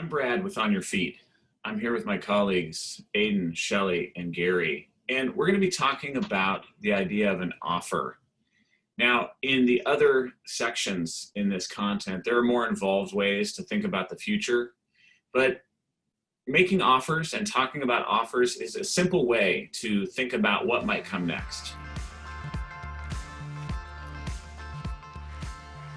I'm Brad with On Your Feet. I'm here with my colleagues, Aiden, Shelley, and Gary, and we're going to be talking about the idea of an offer. Now, in the other sections in this content, there are more involved ways to think about the future, but making offers and talking about offers is a simple way to think about what might come next.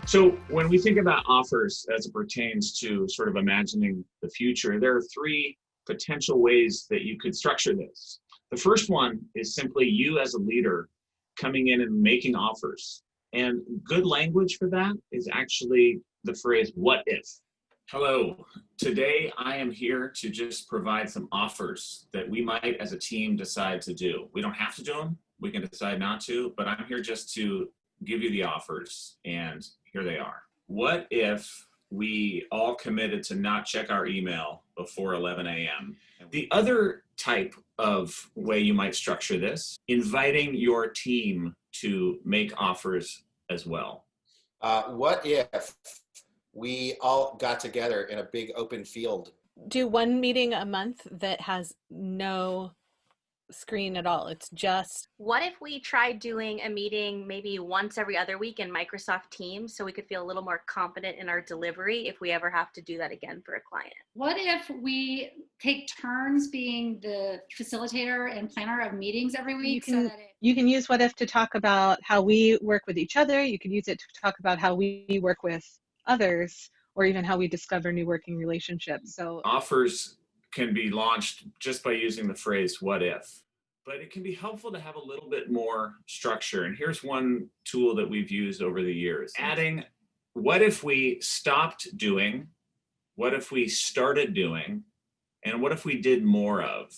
So when we think about offers as it pertains to sort of imagining the future, there are three potential ways that you could structure this. The first one is simply you as a leader coming in and making offers. And good language for that is actually the phrase, what if? Hello, today I am here to just provide some offers that we might as a team decide to do. We don't have to do them, we can decide not to, but I'm here just to give you the offers, and here they are. What if we all committed to not check our email before 11 a.m.? The other type of way you might structure this, inviting your team to make offers as well. What if we all got together in a big open field? Do one meeting a month that has no screen at all. It's just, what if we tried doing a meeting maybe once every other week in Microsoft Teams so we could feel a little more confident in our delivery if we ever have to do that again for a client? What if we take turns being the facilitator and planner of meetings every week? You can use what if to talk about how we work with each other. You could use it to talk about how we work with others, or even how we discover new working relationships. So offers can be launched just by using the phrase what if, but it can be helpful to have a little bit more structure. And here's one tool that we've used over the years, adding what if we stopped doing, what if we started doing, and what if we did more of.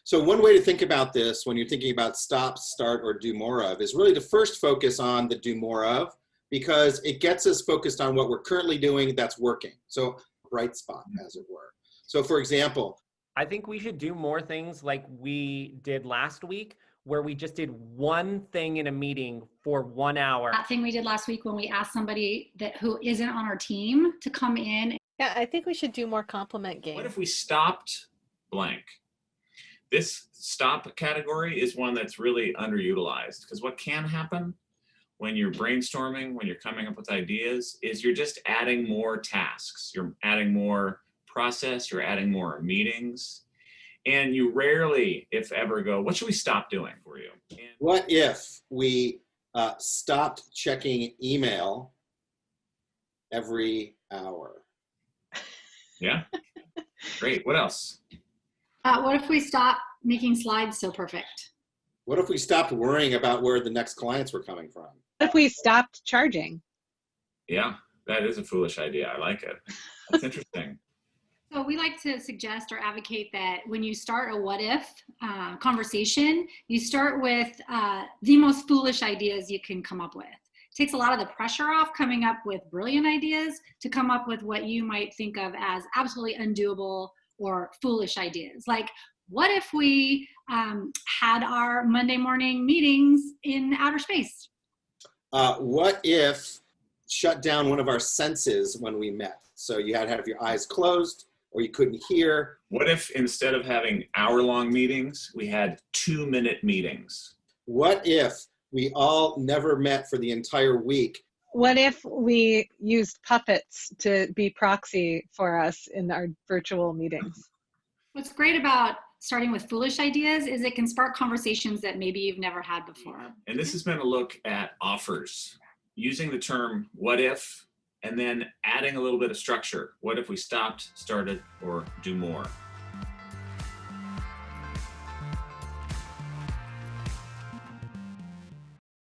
So one way to think about this when you're thinking about stop, start, or do more of is really to first focus on the do more of, because it gets us focused on what we're currently doing that's working. So bright spot, as it were. So for example, I think we should do more things like we did last week, where we just did one thing in a meeting for 1 hour. That thing we did last week when we asked somebody who isn't on our team to come in. Yeah, I think we should do more compliment games. What if we stopped blank? This stop category is one that's really underutilized, because what can happen when you're brainstorming, when you're coming up with ideas, is you're just adding more tasks. You're adding more process, you're adding more meetings, and you rarely, if ever, go, what should we stop doing for you? And what if we stopped checking email every hour? Yeah, great. What else? What if we stop making slides so perfect? What if we stopped worrying about where the next clients were coming from? What if we stopped charging? Yeah, that is a foolish idea. I like it. That's interesting. So we like to suggest or advocate that when you start a what if conversation, you start with the most foolish ideas you can come up with. It takes a lot of the pressure off coming up with brilliant ideas to come up with what you might think of as absolutely undoable or foolish ideas. Like, what if we had our Monday morning meetings in outer space? What if shut down one of our senses when we met? So you had to have your eyes closed, or you couldn't hear. What if instead of having hour-long meetings, we had 2-minute meetings? What if we all never met for the entire week? What if we used puppets to be proxy for us in our virtual meetings? What's great about starting with foolish ideas is it can spark conversations that maybe you've never had before. And this has been a look at offers, using the term what if, and then adding a little bit of structure. What if we stopped, started, or do more?